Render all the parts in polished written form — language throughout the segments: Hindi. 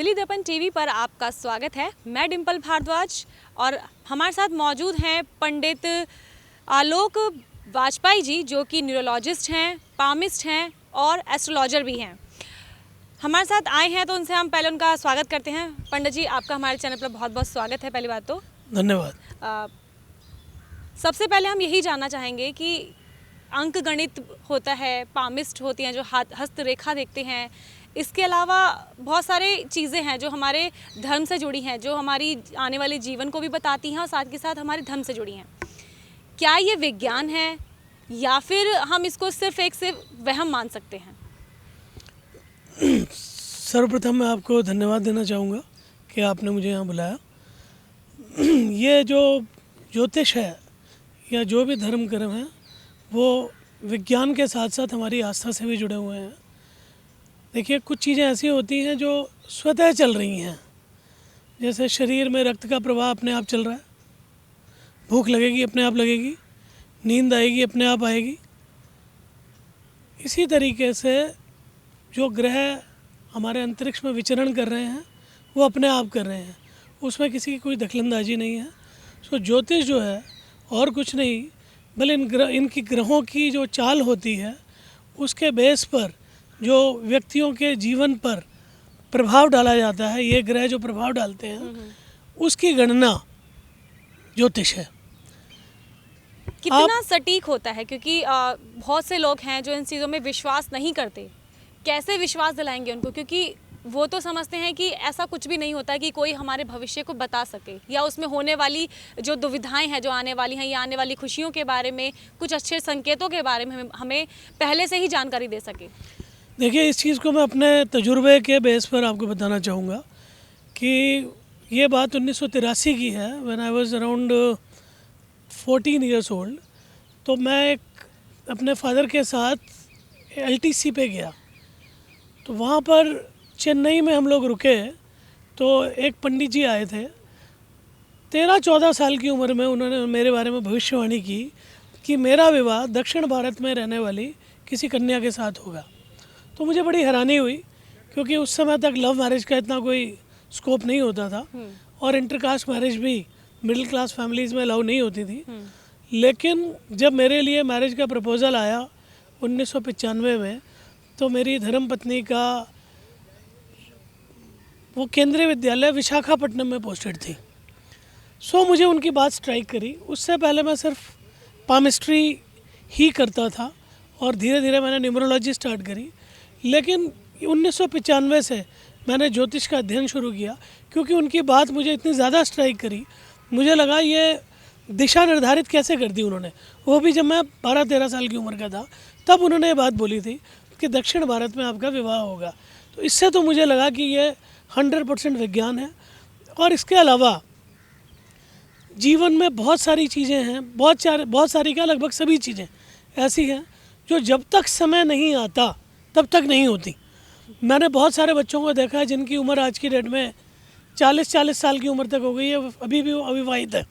दिल्ली दर्पण टीवी पर आपका स्वागत है। मैं डिम्पल भारद्वाज और हमारे साथ मौजूद हैं पंडित आलोक वाजपेयी जी, जो कि न्यूरोलॉजिस्ट हैं, पामिस्ट हैं और एस्ट्रोलॉजर भी हैं। हमारे साथ आए हैं तो उनसे हम पहले उनका स्वागत करते हैं। पंडित जी, आपका हमारे चैनल पर बहुत बहुत स्वागत है। पहली बात तो धन्यवाद। सबसे पहले हम यही जानना चाहेंगे कि अंक गणित होता है, पामिस्ट होती हैं जो हस्तरेखा देखते हैं, इसके अलावा बहुत सारे चीज़ें हैं जो हमारे धर्म से जुड़ी हैं, जो हमारी आने वाले जीवन को भी बताती हैं और साथ के साथ हमारे धर्म से जुड़ी हैं। क्या ये विज्ञान है या फिर हम इसको सिर्फ वहम मान सकते हैं? सर्वप्रथम मैं आपको धन्यवाद देना चाहूँगा कि आपने मुझे यहाँ बुलाया। ये जो ज्योतिष है या जो भी धर्म कर्म है वो विज्ञान के साथ साथ हमारी आस्था से भी जुड़े हुए हैं। देखिए, कुछ चीज़ें ऐसी होती हैं जो स्वतः चल रही हैं, जैसे शरीर में रक्त का प्रवाह अपने आप चल रहा है, भूख लगेगी अपने आप लगेगी, नींद आएगी अपने आप आएगी। इसी तरीके से जो ग्रह हमारे अंतरिक्ष में विचरण कर रहे हैं वो अपने आप कर रहे हैं, उसमें किसी की कोई दखलंदाजी नहीं है। सो ज्योतिष जो है और कुछ नहीं, बल्कि इनकी ग्रहों की जो चाल होती है उसके बेस पर जो व्यक्तियों के जीवन पर प्रभाव डाला जाता है, ये ग्रह जो प्रभाव डालते हैं उसकी गणना ज्योतिष है। कितना सटीक होता है? क्योंकि बहुत से लोग हैं जो इन चीज़ों में विश्वास नहीं करते। कैसे विश्वास दिलाएंगे उनको? क्योंकि वो तो समझते हैं कि ऐसा कुछ भी नहीं होता कि कोई हमारे भविष्य को बता सके या उसमें होने वाली जो दुविधाएं हैं जो आने वाली हैं या आने वाली खुशियों के बारे में, कुछ अच्छे संकेतों के बारे में हमें पहले से ही जानकारी दे सके। देखिए, इस चीज़ को मैं अपने तजुर्बे के बेस पर आपको बताना चाहूँगा कि ये बात 1983 की है। When I was around 14 years old, तो मैं एक अपने फादर के साथ एलटीसी पे गया। तो वहाँ पर चेन्नई में हम लोग रुके, तो एक पंडित जी आए थे। 13-14 साल की उम्र में उन्होंने मेरे बारे में भविष्यवाणी की कि मेरा विवाह दक्षिण भारत में रहने वाली किसी कन्या के साथ होगा। तो मुझे बड़ी हैरानी हुई, क्योंकि उस समय तक लव मैरिज का इतना कोई स्कोप नहीं होता था और इंटरकास्ट मैरिज भी मिडिल क्लास फैमिलीज़ में अलाउ नहीं होती थी। लेकिन जब मेरे लिए मैरिज का प्रपोज़ल आया 1995 में, तो मेरी धर्मपत्नी का वो केंद्रीय विद्यालय विशाखापट्टनम में पोस्टेड थी। सो मुझे उनकी बात स्ट्राइक करी। उससे पहले मैं सिर्फ पामिस्ट्री ही करता था और धीरे धीरे मैंने न्यूमरोलॉजी स्टार्ट करी। लेकिन 1995 से मैंने ज्योतिष का अध्ययन शुरू किया, क्योंकि उनकी बात मुझे इतनी ज़्यादा स्ट्राइक करी। मुझे लगा ये दिशा निर्धारित कैसे कर दी उन्होंने, वो भी जब मैं 12-13 साल की उम्र का था। तब उन्होंने ये बात बोली थी कि दक्षिण भारत में आपका विवाह होगा। तो इससे तो मुझे लगा कि ये 100% विज्ञान है। और इसके अलावा जीवन में बहुत सारी चीज़ें हैं, बहुत सारी क्या, लगभग सभी चीज़ें ऐसी हैं जो जब तक समय नहीं आता तब तक नहीं होती। मैंने बहुत सारे बच्चों को देखा है जिनकी उम्र आज की डेट में 40 साल की उम्र तक हो गई है, अभी भी वो अविवाहित है।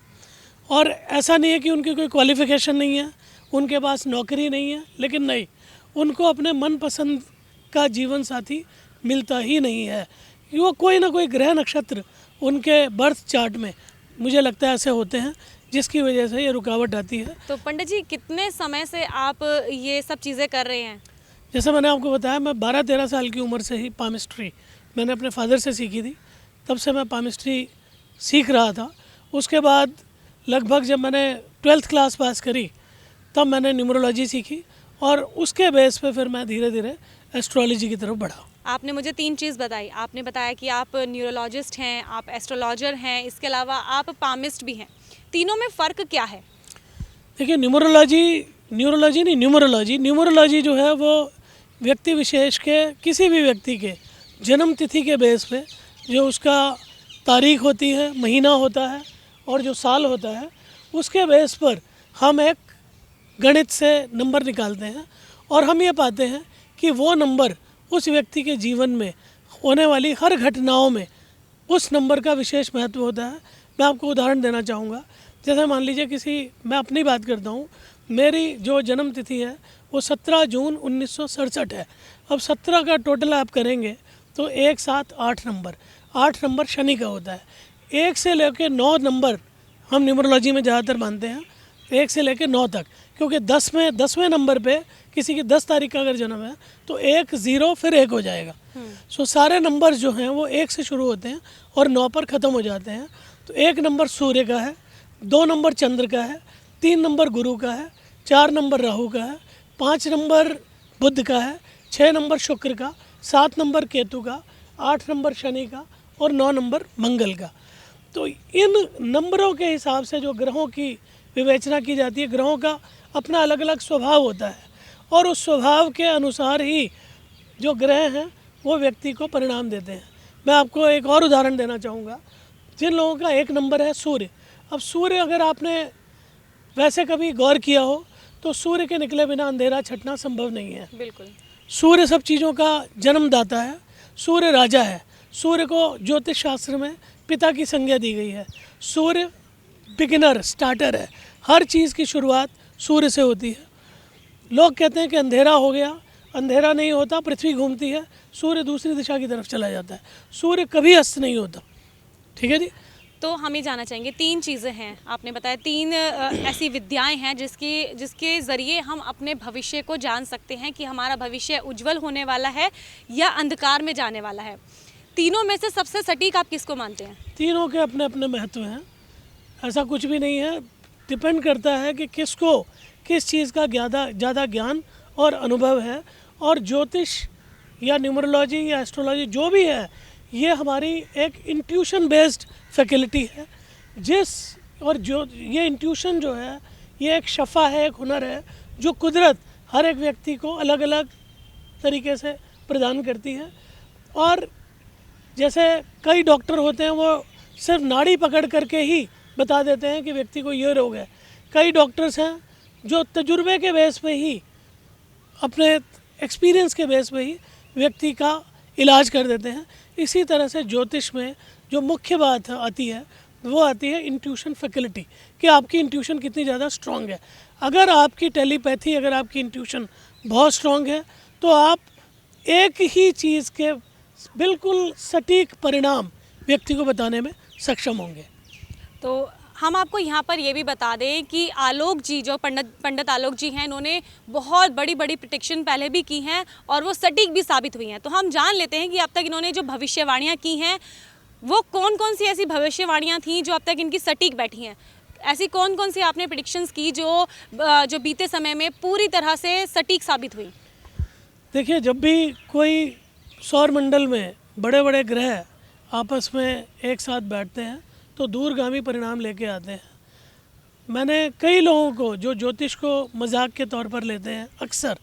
और ऐसा नहीं है कि उनकी कोई क्वालिफ़िकेशन नहीं है, उनके पास नौकरी नहीं है, लेकिन नहीं, उनको अपने मनपसंद का जीवन साथी मिलता ही नहीं है। वो कोई ना कोई ग्रह नक्षत्र उनके बर्थ चार्ट में मुझे लगता है ऐसे होते हैं, जिसकी वजह से ये रुकावट आती है। तो पंडित जी, कितने समय से आप ये सब चीज़ें कर रहे हैं? जैसे मैंने आपको बताया, मैं 12-13 साल की उम्र से ही पामिस्ट्री मैंने अपने फादर से सीखी थी। तब से मैं पामिस्ट्री सीख रहा था। उसके बाद लगभग जब मैंने 12th क्लास पास करी तब मैंने न्यूमरोलॉजी सीखी और उसके बेस पे फिर मैं धीरे धीरे एस्ट्रोलॉजी की तरफ बढ़ा। आपने मुझे 3 चीज़ बताई। आपने बताया कि आप न्यूरोलॉजिस्ट हैं, आप एस्ट्रोलॉजर हैं, इसके अलावा आप पामिस्ट भी हैं। तीनों में फ़र्क क्या है? देखिए, न्यूमरोलॉजी जो है वो व्यक्ति विशेष के, किसी भी व्यक्ति के जन्म तिथि के बेस पे जो उसका तारीख होती है, महीना होता है और जो साल होता है, उसके बेस पर हम एक गणित से नंबर निकालते हैं और हम ये पाते हैं कि वो नंबर उस व्यक्ति के जीवन में होने वाली हर घटनाओं में उस नंबर का विशेष महत्व होता है। मैं आपको उदाहरण देना चाहूँगा। जैसे मान लीजिए मैं अपनी बात करता हूँ, मेरी जो जन्म तिथि है वो 17 जून 1967 है। अब 17 का टोटल आप करेंगे तो 1, 7, 8 नंबर। 8 नंबर शनि का होता है। 1 से लेकर 9 नंबर हम न्यूमरोलॉजी में ज़्यादातर मानते हैं, 1 से लेकर 9 तक, क्योंकि 10वें नंबर पे किसी की 10 तारीख का अगर जन्म है तो 1 0 फिर 1 हो जाएगा। सो सारे नंबर जो हैं वो 1 से शुरू होते हैं और 9 पर ख़त्म हो जाते हैं। तो 1 नंबर सूर्य का है, 2 नंबर चंद्र का है, 3 नंबर गुरु का है, 4 नंबर राहु का है, 5 नंबर बुध का है, 6 नंबर शुक्र का, 7 नंबर केतु का, 8 नंबर शनि का और 9 नंबर मंगल का। तो इन नंबरों के हिसाब से जो ग्रहों की विवेचना की जाती है, ग्रहों का अपना अलग अलग स्वभाव होता है और उस स्वभाव के अनुसार ही जो ग्रह हैं वो व्यक्ति को परिणाम देते हैं। मैं आपको एक और उदाहरण देना चाहूँगा। जिन लोगों का 1 नंबर है सूर्य, अब सूर्य अगर आपने वैसे कभी गौर किया हो तो सूर्य के निकले बिना अंधेरा छटना संभव नहीं है। बिल्कुल। सूर्य सब चीज़ों का जन्मदाता है, सूर्य राजा है। सूर्य को ज्योतिष शास्त्र में पिता की संज्ञा दी गई है। सूर्य बिगिनर, स्टार्टर है। हर चीज़ की शुरुआत सूर्य से होती है। लोग कहते हैं कि अंधेरा हो गया, अंधेरा नहीं होता, पृथ्वी घूमती है, सूर्य दूसरी दिशा की तरफ चला जाता है। सूर्य कभी अस्त नहीं होता। ठीक है जी। तो हम ये जानना चाहेंगे, 3 चीज़ें हैं आपने बताया, 3 ऐसी विद्याएं हैं जिसके ज़रिए हम अपने भविष्य को जान सकते हैं कि हमारा भविष्य उज्जवल होने वाला है या अंधकार में जाने वाला है। तीनों में से सबसे सटीक आप किसको मानते हैं? तीनों के अपने अपने महत्व हैं, ऐसा कुछ भी नहीं है। डिपेंड करता है कि किसको किस चीज़ का ज़्यादा ज्ञान और अनुभव है। और ज्योतिष या न्यूमरोलॉजी या एस्ट्रोलॉजी जो भी है, ये हमारी एक इंट्यूशन बेस्ड फैकल्टी है। जो ये इंट्यूशन जो है ये एक शफ़ा है, एक हुनर है जो कुदरत हर एक व्यक्ति को अलग अलग तरीके से प्रदान करती है। और जैसे कई डॉक्टर होते हैं वो सिर्फ नाड़ी पकड़ करके ही बता देते हैं कि व्यक्ति को ये रोग है। कई डॉक्टर्स हैं जो तजुर्बे के बेस पे ही, अपने एक्सपीरियंस के बेस पे ही व्यक्ति का इलाज कर देते हैं। इसी तरह से ज्योतिष में जो मुख्य बात आती है वो आती है इंट्यूशन फैकल्टी, कि आपकी इंट्यूशन कितनी ज़्यादा स्ट्रांग है। अगर आपकी टेलीपैथी, अगर आपकी इंट्यूशन बहुत स्ट्रांग है तो आप एक ही चीज़ के बिल्कुल सटीक परिणाम व्यक्ति को बताने में सक्षम होंगे। तो हम आपको यहाँ पर ये भी बता दें कि आलोक जी, जो पंडित आलोक जी हैं, इन्होंने बहुत बड़ी प्रेडिक्शन पहले भी की हैं और वो सटीक भी साबित हुई हैं। तो हम जान लेते हैं कि अब तक इन्होंने जो भविष्यवाणियाँ की हैं वो कौन कौन सी ऐसी भविष्यवाणियाँ थीं जो अब तक इनकी सटीक बैठी हैं। ऐसी कौन कौन सी आपने प्रेडिक्शंस की जो बीते समय में पूरी तरह से सटीक साबित हुई? देखिए, जब भी कोई सौर मंडल में बड़े बड़े ग्रह आपस में एक साथ बैठते हैं तो दूरगामी परिणाम लेके आते हैं। मैंने कई लोगों को जो ज्योतिष को मजाक के तौर पर लेते हैं, अक्सर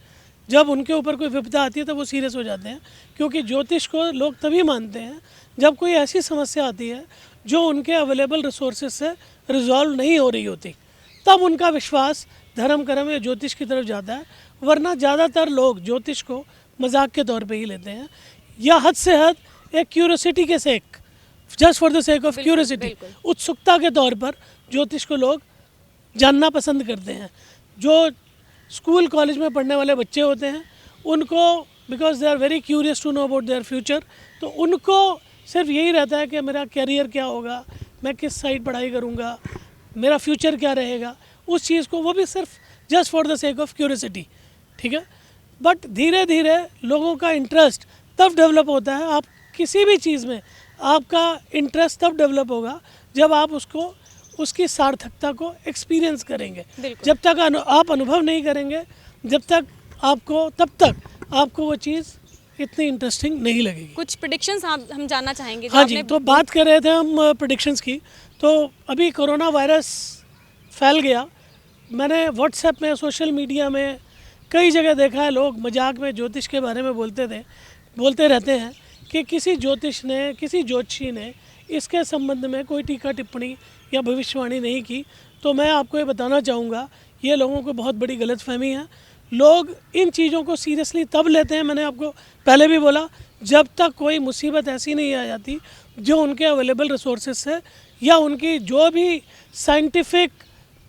जब उनके ऊपर कोई विपदा आती है तो वो सीरियस हो जाते हैं, क्योंकि ज्योतिष को लोग तभी मानते हैं जब कोई ऐसी समस्या आती है जो उनके अवेलेबल रिसोर्सेज से रिजॉल्व नहीं हो रही होती, तब उनका विश्वास धर्म कर्म या ज्योतिष की तरफ जाता है। वरना ज़्यादातर लोग ज्योतिष को मजाक के तौर पे ही लेते हैं, या हद से हद एक क्यूरियोसिटी के sake, just for the sake of curiosity, उत्सुकता के तौर पर ज्योतिष को लोग जानना पसंद करते हैं। जो स्कूल कॉलेज में पढ़ने वाले बच्चे होते हैं उनको, because they are very curious to know about their future, तो उनको सिर्फ यही रहता है कि मेरा कैरियर क्या होगा, मैं किस साइड पढ़ाई करूँगा, मेरा फ्यूचर क्या रहेगा, उस चीज़ को, वो भी सिर्फ just for the sake of curiosity. ठीक है। बट धीरे धीरे लोगों का इंटरेस्ट तब डेवलप होता है, आप किसी भी चीज़ में आपका इंटरेस्ट तब डेवलप होगा जब आप उसकी सार्थकता को एक्सपीरियंस करेंगे। जब तक आप अनुभव नहीं करेंगे, तब तक आपको वो चीज़ इतनी इंटरेस्टिंग नहीं लगेगी। कुछ प्रेडिक्शंस हम जानना चाहेंगे। हाँ जी, तो बात कर रहे थे हम प्रेडिक्शंस की। तो अभी कोरोना वायरस फैल गया, मैंने व्हाट्सएप में, सोशल मीडिया में कई जगह देखा है, लोग मजाक में ज्योतिष के बारे में बोलते रहते हैं कि किसी ज्योतिषी ने इसके संबंध में कोई टीका टिप्पणी या भविष्यवाणी नहीं की। तो मैं आपको ये बताना चाहूँगा, ये लोगों को बहुत बड़ी गलतफहमी है। लोग इन चीज़ों को सीरियसली तब लेते हैं, मैंने आपको पहले भी बोला, जब तक कोई मुसीबत ऐसी नहीं आ जाती जो उनके अवेलेबल रिसोर्सेज से या उनकी जो भी साइंटिफिक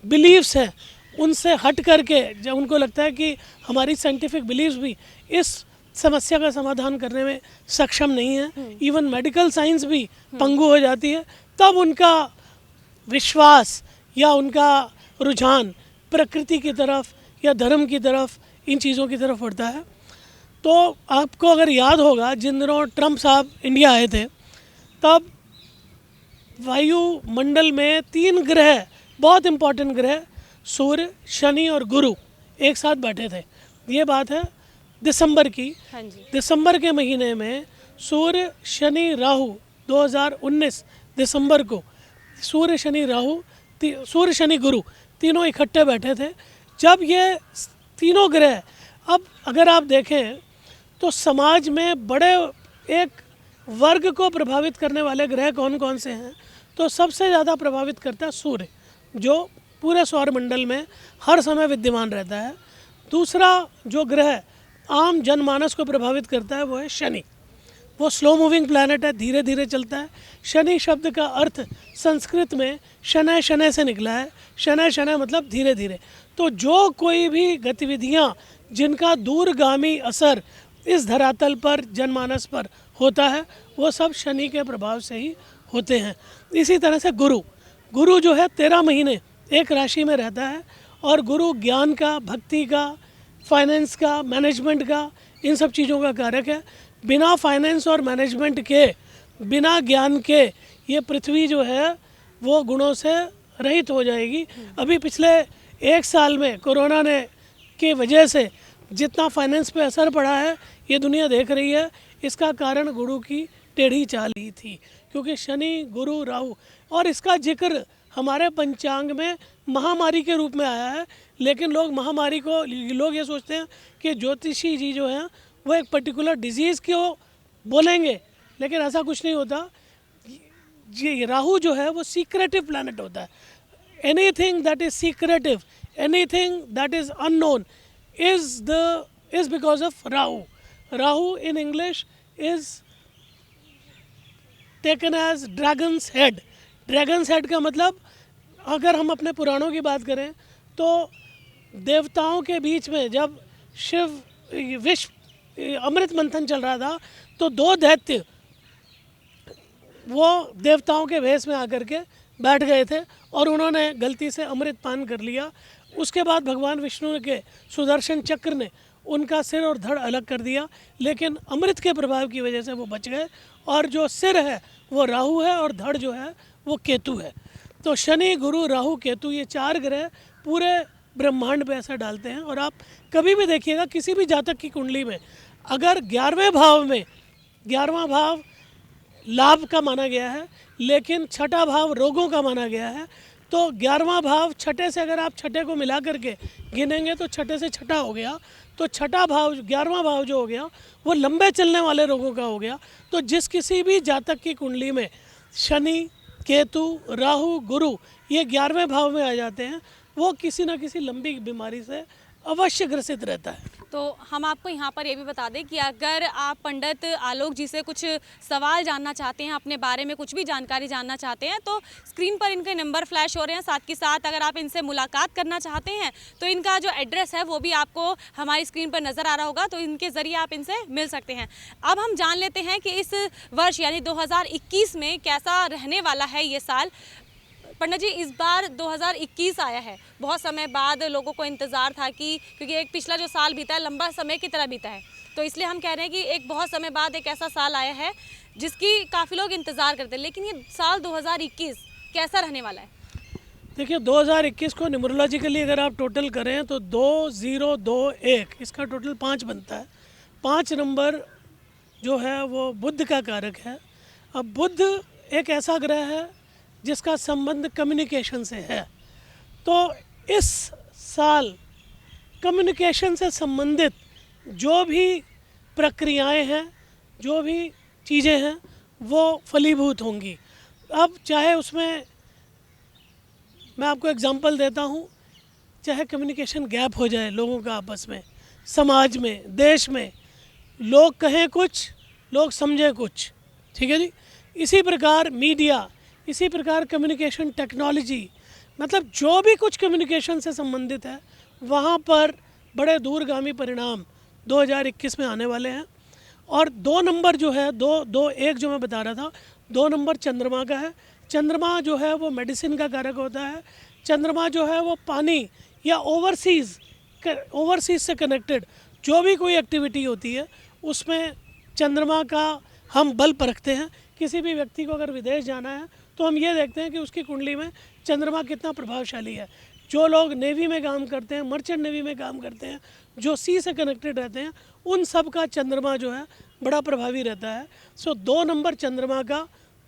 बिलीव्स हैं उनसे हट करके, जब उनको लगता है कि हमारी साइंटिफिक बिलीव्स भी इस समस्या का समाधान करने में सक्षम नहीं है, इवन मेडिकल साइंस भी पंगु हो जाती है, तब उनका विश्वास या उनका रुझान प्रकृति की तरफ या धर्म की तरफ, इन चीज़ों की तरफ बढ़ता है। तो आपको अगर याद होगा, जिन दिनों ट्रम्प साहब इंडिया आए थे, तब वायुमंडल में 3 ग्रह, बहुत इम्पोर्टेंट ग्रह, सूर्य, शनि और गुरु एक साथ बैठे थे। ये बात है दिसंबर की। हाँ जी। दिसंबर के महीने में सूर्य, शनि, राहु 2019 दिसंबर को सूर्य, शनि, राहु, सूर्य, शनि, गुरु तीनों इकट्ठे बैठे थे। जब ये तीनों ग्रह, अब अगर आप देखें तो समाज में बड़े एक वर्ग को प्रभावित करने वाले ग्रह कौन कौन से हैं, तो सबसे ज़्यादा प्रभावित करता है सूर्य, जो पूरे सौरमंडल में हर समय विद्यमान रहता है। दूसरा जो ग्रह आम जनमानस को प्रभावित करता है वो है शनि। वो स्लो मूविंग प्लैनेट है, धीरे धीरे चलता है। शनि शब्द का अर्थ संस्कृत में शनै शनै से निकला है। शनै शनै मतलब धीरे धीरे। तो जो कोई भी गतिविधियाँ जिनका दूरगामी असर इस धरातल पर, जनमानस पर होता है, वो सब शनि के प्रभाव से ही होते हैं। इसी तरह से गुरु जो है 13 महीने एक राशि में रहता है, और गुरु ज्ञान का, भक्ति का, फाइनेंस का, मैनेजमेंट का, इन सब चीज़ों का कारक है। बिना फाइनेंस और मैनेजमेंट के, बिना ज्ञान के ये पृथ्वी जो है वो गुणों से रहित हो जाएगी। अभी पिछले 1 साल में कोरोना ने की वजह से जितना फाइनेंस पे असर पड़ा है, ये दुनिया देख रही है। इसका कारण गुरु की टेढ़ी चाल ही थी, क्योंकि शनि, गुरु, राहु, और इसका जिक्र हमारे पंचांग में महामारी के रूप में आया है। लेकिन लोग ये सोचते हैं कि ज्योतिषी जी जो हैं वो एक पर्टिकुलर डिजीज़ को बोलेंगे, लेकिन ऐसा कुछ नहीं होता। ये राहु जो है वो सीक्रेटिव प्लैनेट होता है। Anything that is secretive, anything that is unknown is because of Rahu. Rahu in English is taken as dragon's head. Dragon's head का मतलब, अगर हम अपने पुराणों की बात करें तो देवताओं के बीच में जब विश्व अमृत मंथन चल रहा था, तो 2 दैत्य वो देवताओं के वेश में आकर के बैठ गए थे और उन्होंने गलती से अमृत पान कर लिया। उसके बाद भगवान विष्णु के सुदर्शन चक्र ने उनका सिर और धड़ अलग कर दिया, लेकिन अमृत के प्रभाव की वजह से वो बच गए। और जो सिर है वो राहु है और धड़ जो है वो केतु है। तो शनि, गुरु, राहु, केतु, ये 4 ग्रह पूरे ब्रह्मांड पे असर डालते हैं। और आप कभी भी देखिएगा किसी भी जातक की कुंडली में, अगर 11वें भाव में, 11वां भाव लाभ का माना गया है, लेकिन 6ठा भाव रोगों का माना गया है, तो 11वां भाव 6ठे से अगर आप 6ठे को मिला करके गिनेंगे तो 6ठे से 6ठा हो गया। तो 6ठा भाव, 11वां भाव जो हो गया वो लंबे चलने वाले रोगों का हो गया। तो जिस किसी भी जातक की कुंडली में शनि, केतु, राहु, गुरु ये 11वें भाव में आ जाते हैं, वो किसी न किसी लंबी बीमारी से अवश्य ग्रसित रहता है। तो हम आपको यहाँ पर ये भी बता दें कि अगर आप पंडित आलोक जी से कुछ सवाल जानना चाहते हैं, अपने बारे में कुछ भी जानकारी जानना चाहते हैं, तो स्क्रीन पर इनके नंबर फ्लैश हो रहे हैं। साथ के साथ अगर आप इनसे मुलाकात करना चाहते हैं तो इनका जो एड्रेस है वो भी आपको हमारी स्क्रीन पर नज़र आ रहा होगा, तो इनके ज़रिए आप इनसे मिल सकते हैं। अब हम जान लेते हैं कि इस वर्ष यानी 2021 में कैसा रहने वाला है ये साल। पंडित जी, इस बार 2021 आया है, बहुत समय बाद लोगों को इंतज़ार था कि, क्योंकि एक पिछला जो साल बीता है लंबा समय की तरह बीता है, तो इसलिए हम कह रहे हैं कि एक बहुत समय बाद एक ऐसा साल आया है जिसकी काफ़ी लोग इंतज़ार करते हैं। लेकिन ये साल 2021 कैसा रहने वाला है? देखिए, 2021 को न्यूमरोलॉजिकली अगर आप टोटल करें तो 2021 इसका टोटल 5 बनता है। 5 नंबर जो है वो बुध का कारक है। अब बुध एक ऐसा ग्रह है जिसका संबंध कम्युनिकेशन से है। तो इस साल कम्युनिकेशन से संबंधित जो भी प्रक्रियाएं हैं, जो भी चीज़ें हैं, वो फलीभूत होंगी। अब चाहे उसमें मैं आपको एग्जांपल देता हूँ, चाहे कम्युनिकेशन गैप हो जाए लोगों का आपस में, समाज में, देश में, लोग कहें कुछ, लोग समझें कुछ, ठीक है जी। इसी प्रकार मीडिया, इसी प्रकार कम्युनिकेशन टेक्नोलॉजी, मतलब जो भी कुछ कम्युनिकेशन से संबंधित है, वहाँ पर बड़े दूरगामी परिणाम 2021 में आने वाले हैं। और 2 नंबर जो है, एक जो मैं बता रहा था, 2 नंबर चंद्रमा का है। चंद्रमा जो है वो मेडिसिन का कारक होता है। चंद्रमा जो है वो पानी या ओवरसीज़ से कनेक्टेड जो भी कोई एक्टिविटी होती है उसमें चंद्रमा का हम बल परखते हैं। किसी भी व्यक्ति को अगर विदेश जाना है तो हम ये देखते हैं कि उसकी कुंडली में चंद्रमा कितना प्रभावशाली है। जो लोग नेवी में काम करते हैं, मर्चेंट नेवी में काम करते हैं, जो सी से कनेक्टेड रहते हैं, उन सब का चंद्रमा जो है बड़ा प्रभावी रहता है। सो 2 नंबर चंद्रमा का,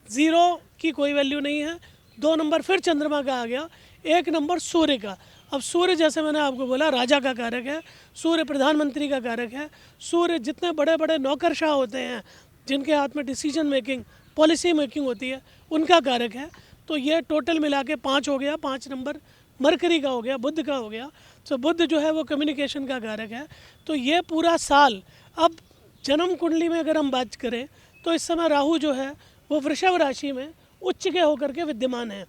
0 की कोई वैल्यू नहीं है। 2 नंबर फिर चंद्रमा का आ गया। 1 नंबर सूर्य का। अब सूर्य जैसे मैंने आपको बोला राजा का कारक है, सूर्य प्रधानमंत्री का कारक है। सूर्य जितने बड़े बड़े नौकरशाह होते हैं जिनके हाथ में डिसीजन मेकिंग, पॉलिसी मेकिंग होती है, उनका कारक है। तो ये टोटल मिला के 5 हो गया। 5 नंबर मरकरी का हो गया, बुध का हो गया। तो बुध जो है वो कम्युनिकेशन का कारक है। तो ये पूरा साल, अब जन्म कुंडली में अगर हम बात करें तो इस समय राहु जो है वो वृषभ राशि में उच्च के होकर के विद्यमान है।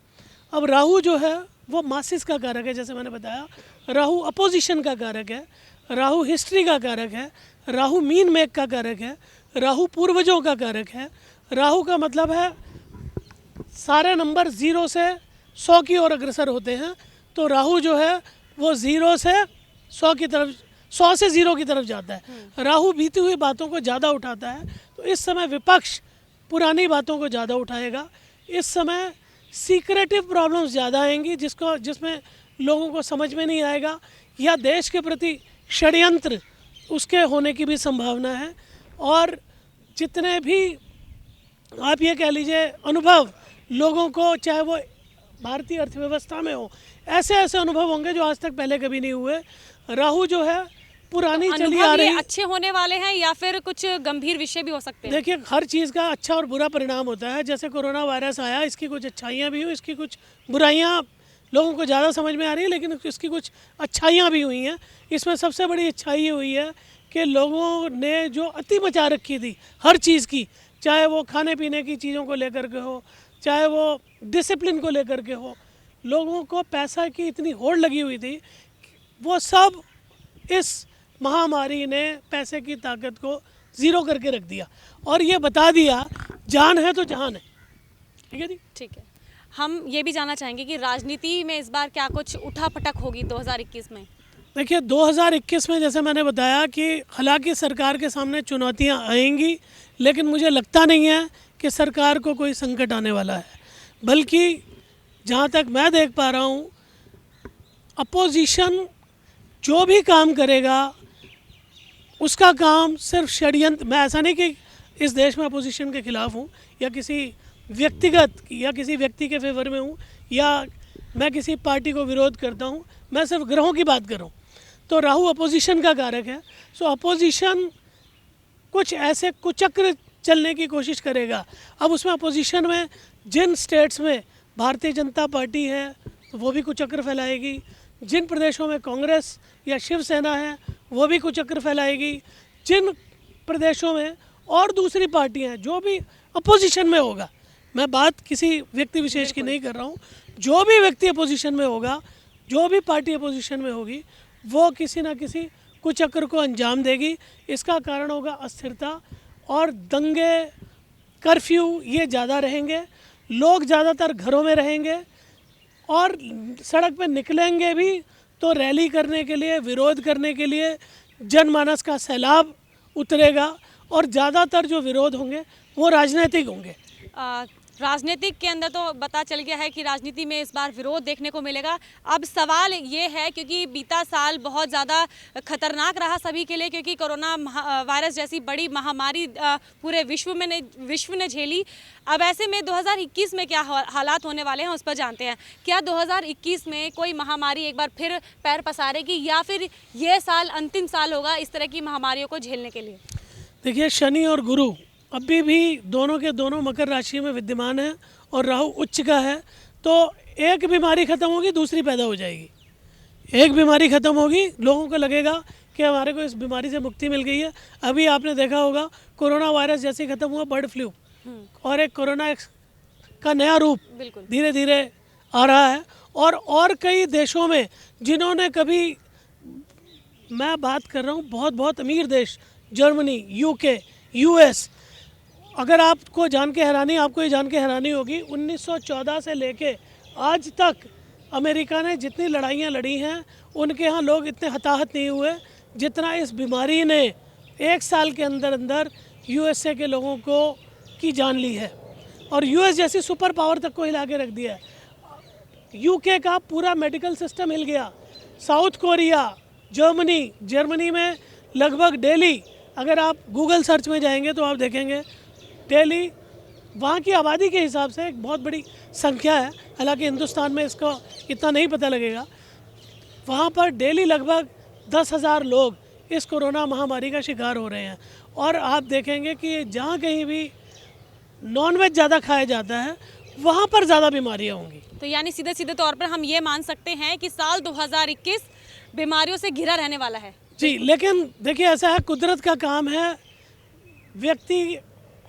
अब राहु जो है वो मासिस का कारक है, जैसे मैंने बताया। राहु अपोजिशन का कारक है, राहु हिस्ट्री का कारक है, राहु मीन मेक का कारक है, राहु पूर्वजों का कारक है। राहु का मतलब है सारे नंबर 0 से 100 की ओर अग्रसर होते हैं। तो राहु जो है वो 0 से 100 की तरफ, 100 से 0 की तरफ जाता है। राहु बीती हुई बातों को ज़्यादा उठाता है। तो इस समय विपक्ष पुरानी बातों को ज़्यादा उठाएगा। इस समय सीक्रेटिव प्रॉब्लम्स ज़्यादा आएंगी जिसमें लोगों को समझ में नहीं आएगा, या देश के प्रति षड्यंत्र उसके होने की भी संभावना है। और जितने भी आप ये कह लीजिए अनुभव लोगों को, चाहे वो भारतीय अर्थव्यवस्था में हो, ऐसे ऐसे अनुभव होंगे जो आज तक पहले कभी नहीं हुए। राहु जो है पुरानी चली आ रही, अच्छे होने वाले हैं या फिर कुछ गंभीर विषय भी हो सकते हैं? देखिए, हर चीज़ का अच्छा और बुरा परिणाम होता है। जैसे कोरोना वायरस आया, इसकी कुछ अच्छाइयाँ भी हुई, इसकी कुछ बुराइयाँ लोगों को ज़्यादा समझ में आ रही है, लेकिन इसकी कुछ अच्छाइयाँ भी हुई हैं। इसमें सबसे बड़ी अच्छाई ये हुई है कि लोगों ने जो अति मचा रखी थी हर चीज़ की, चाहे वो खाने पीने की चीज़ों को लेकर के हो, चाहे वो डिसिप्लिन को लेकर के हो, लोगों को पैसा की इतनी होड़ लगी हुई थी, वो सब इस महामारी ने पैसे की ताकत को ज़ीरो करके रख दिया और ये बता दिया जान है तो जहान है। ठीक है जी, ठीक है। हम ये भी जानना चाहेंगे कि राजनीति में इस बार क्या कुछ उठापटक होगी 2021 में? देखिए, 2021 में जैसे मैंने बताया कि हालांकि सरकार के सामने चुनौतियां आएंगी, लेकिन मुझे लगता नहीं है कि सरकार को कोई संकट आने वाला है। बल्कि जहां तक मैं देख पा रहा हूं, अपोजिशन जो भी काम करेगा उसका काम सिर्फ षड्यंत्र। मैं ऐसा नहीं कि इस देश में अपोजिशन के खिलाफ हूँ या किसी व्यक्तिगत या किसी व्यक्ति के फेवर में हूँ या मैं किसी पार्टी को विरोध करता हूँ, मैं सिर्फ ग्रहों की बात कर रहा हूँ। तो राहु अपोजिशन का कारक है। सो अपोजिशन कुछ ऐसे कुचक्र चलने की कोशिश करेगा। अब उसमें अपोजिशन में जिन स्टेट्स में भारतीय जनता पार्टी है तो वो भी कुचक्र फैलाएगी, जिन प्रदेशों में कांग्रेस या शिवसेना है वो भी कुचक्र फैलाएगी, जिन प्रदेशों में और दूसरी पार्टियां हैं, जो भी अपोजिशन में होगा, मैं बात किसी व्यक्ति विशेष की नहीं कर रहा हूँ, जो भी व्यक्ति अपोजिशन में होगा, जो भी पार्टी अपोजिशन में होगी, वो किसी ना किसी कुचक्र को अंजाम देगी। इसका कारण होगा अस्थिरता और दंगे, कर्फ्यू, ये ज़्यादा रहेंगे। लोग ज़्यादातर घरों में रहेंगे और सड़क पे निकलेंगे भी तो रैली करने के लिए, विरोध करने के लिए जनमानस का सैलाब उतरेगा और ज़्यादातर जो विरोध होंगे वो राजनीतिक होंगे। राजनीतिक के अंदर तो पता चल गया है कि राजनीति में इस बार विरोध देखने को मिलेगा। अब सवाल ये है, क्योंकि बीता साल बहुत ज़्यादा खतरनाक रहा सभी के लिए, क्योंकि कोरोना वायरस जैसी बड़ी महामारी पूरे विश्व ने झेली। अब ऐसे में 2021 में क्या हालात होने वाले हैं उस पर जानते हैं। क्या 2021 में कोई महामारी एक बार फिर पैर पसारेगी या फिर ये साल अंतिम साल होगा इस तरह की महामारियों को झेलने के लिए? देखिए, शनि और गुरु अभी भी दोनों के दोनों मकर राशि में विद्यमान है और राहु उच्च का है। तो एक बीमारी ख़त्म होगी, दूसरी पैदा हो जाएगी। एक बीमारी ख़त्म होगी, लोगों को लगेगा कि हमारे को इस बीमारी से मुक्ति मिल गई है। अभी आपने देखा होगा कोरोना वायरस जैसे ख़त्म हुआ बर्ड फ्लू, और एक कोरोना का नया रूप धीरे धीरे आ रहा है। और कई देशों में जिन्होंने कभी मैं बात कर रहा हूँ बहुत बहुत अमीर देश, जर्मनी, यूके, यूएस। अगर आपको जान के हैरानी होगी 1914 से लेके आज तक अमेरिका ने जितनी लड़ाइयाँ लड़ी हैं उनके यहाँ लोग इतने हताहत नहीं हुए जितना इस बीमारी ने 1 साल के अंदर अंदर यूएसए के लोगों को की जान ली है और यूएस जैसी सुपर पावर तक को हिला के रख दिया है। यूके का पूरा मेडिकल सिस्टम हिल गया। साउथ कोरिया, जर्मनी में लगभग डेली, अगर आप गूगल सर्च में जाएंगे तो आप देखेंगे डेली वहाँ की आबादी के हिसाब से एक बहुत बड़ी संख्या है, हालांकि हिंदुस्तान में इसको इतना नहीं पता लगेगा। वहाँ पर डेली लगभग 10,000 लोग इस कोरोना महामारी का शिकार हो रहे हैं और आप देखेंगे कि जहाँ कहीं भी नॉनवेज ज़्यादा खाया जाता है वहाँ पर ज़्यादा बीमारियाँ होंगी। तो यानी सीधे सीधे तौर पर हम ये मान सकते हैं कि साल 2021 बीमारियों से घिरा रहने वाला है। जी, लेकिन देखिए ऐसा है, कुदरत का काम है व्यक्ति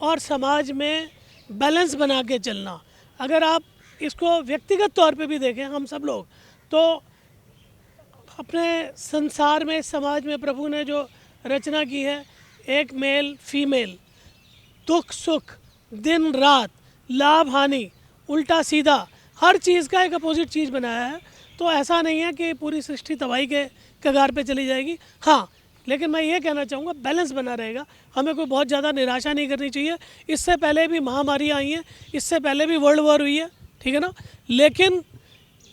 और समाज में बैलेंस बना के चलना। अगर आप इसको व्यक्तिगत तौर पे भी देखें, हम सब लोग तो अपने संसार में, समाज में प्रभु ने जो रचना की है, एक मेल फीमेल, दुख सुख, दिन रात, लाभ हानि, उल्टा सीधा, हर चीज़ का एक अपोजिट चीज़ बनाया है। तो ऐसा नहीं है कि पूरी सृष्टि तबाही के कगार पे चली जाएगी। हाँ, लेकिन मैं ये कहना चाहूँगा बैलेंस बना रहेगा। हमें कोई बहुत ज़्यादा निराशा नहीं करनी चाहिए। इससे पहले भी महामारियाँ आई हैं, इससे पहले भी वर्ल्ड वॉर हुई है, ठीक है ना। लेकिन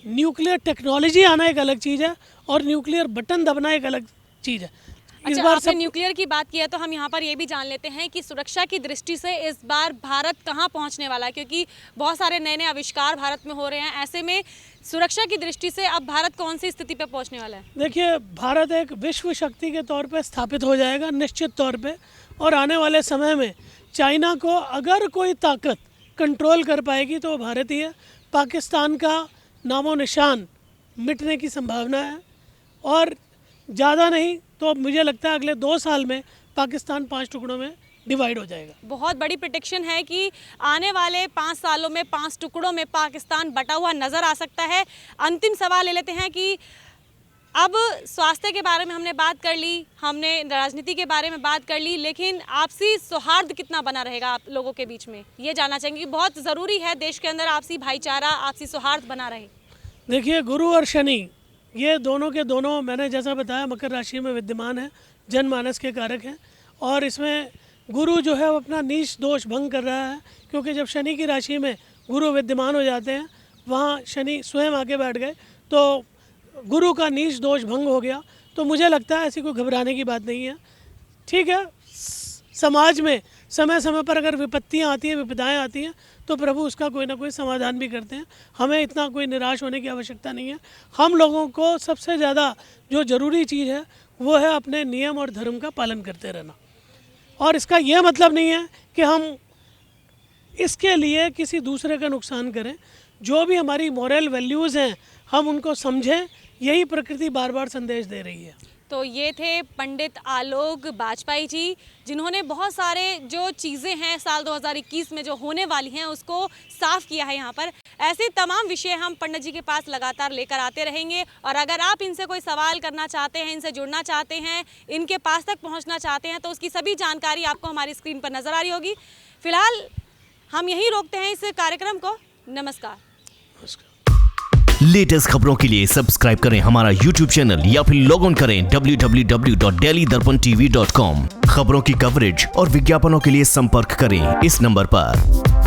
न्यूक्लियर टेक्नोलॉजी आना एक अलग चीज़ है और न्यूक्लियर बटन दबना एक अलग चीज़ है। अच्छा, आपने न्यूक्लियर की बात की है तो हम यहाँ पर ये भी जान लेते हैं कि सुरक्षा की दृष्टि से इस बार भारत कहाँ पहुँचने वाला है, क्योंकि बहुत सारे नए नए आविष्कार भारत में हो रहे हैं। ऐसे में सुरक्षा की दृष्टि से अब भारत कौन सी स्थिति पे पहुँचने वाला है? देखिए, भारत एक विश्व शक्ति के तौर पे स्थापित हो जाएगा निश्चित तौर पे, और आने वाले समय में चाइना को अगर कोई ताकत कंट्रोल कर पाएगी तो वो भारत ही है। पाकिस्तान का नामो निशान मिटने की संभावना है और ज़्यादा नहीं तो मुझे लगता है अगले 2 साल में पाकिस्तान 5 टुकड़ों में डिवाइड हो जाएगा। बहुत बड़ी प्रेडिक्शन है कि आने वाले 5 सालों में 5 टुकड़ों में पाकिस्तान बटा हुआ नज़र आ सकता है। अंतिम सवाल ले लेते हैं कि अब स्वास्थ्य के बारे में हमने बात कर ली, हमने राजनीति के बारे में बात कर ली, लेकिन आपसी सौहार्द कितना बना रहेगा आप लोगों के बीच में, ये जानना चाहेंगे। बहुत ज़रूरी है देश के अंदर आपसी भाईचारा, आपसी सौहार्द बना रहे। देखिए, गुरु और शनि ये दोनों के दोनों, मैंने जैसा बताया, मकर राशि में विद्यमान है, जनमानस के कारक हैं। और इसमें गुरु जो है वो अपना नीच दोष भंग कर रहा है, क्योंकि जब शनि की राशि में गुरु विद्यमान हो जाते हैं, वहाँ शनि स्वयं आके बैठ गए तो गुरु का नीच दोष भंग हो गया। तो मुझे लगता है ऐसी कोई घबराने की बात नहीं है। ठीक है, समाज में समय समय पर अगर विपत्तियाँ आती हैं, विपदाएँ आती हैं, तो प्रभु उसका कोई ना कोई समाधान भी करते हैं। हमें इतना कोई निराश होने की आवश्यकता नहीं है। हम लोगों को सबसे ज़्यादा जो ज़रूरी चीज़ है वो है अपने नियम और धर्म का पालन करते रहना। और इसका यह मतलब नहीं है कि हम इसके लिए किसी दूसरे का नुकसान करें। जो भी हमारी मॉरल वैल्यूज़ हैं हम उनको समझें, यही प्रकृति बार बार संदेश दे रही है। तो ये थे पंडित आलोक बाजपेयी जी, जिन्होंने बहुत सारे जो चीज़ें हैं साल 2021 में जो होने वाली हैं उसको साफ किया है यहाँ पर। ऐसे तमाम विषय हम पंडित जी के पास लगातार लेकर आते रहेंगे। और अगर आप इनसे कोई सवाल करना चाहते हैं, इनसे जुड़ना चाहते हैं, इनके पास तक पहुँचना चाहते हैं, तो उसकी सभी जानकारी आपको हमारी स्क्रीन पर नज़र आ रही होगी। फिलहाल हम यहीं रोकते हैं इस कार्यक्रम को। नमस्कार। लेटेस्ट खबरों के लिए सब्सक्राइब करें हमारा YouTube चैनल या फिर लॉग ऑन करें www.delhidarpantv.com। खबरों की कवरेज और विज्ञापनों के लिए संपर्क करें इस नंबर पर।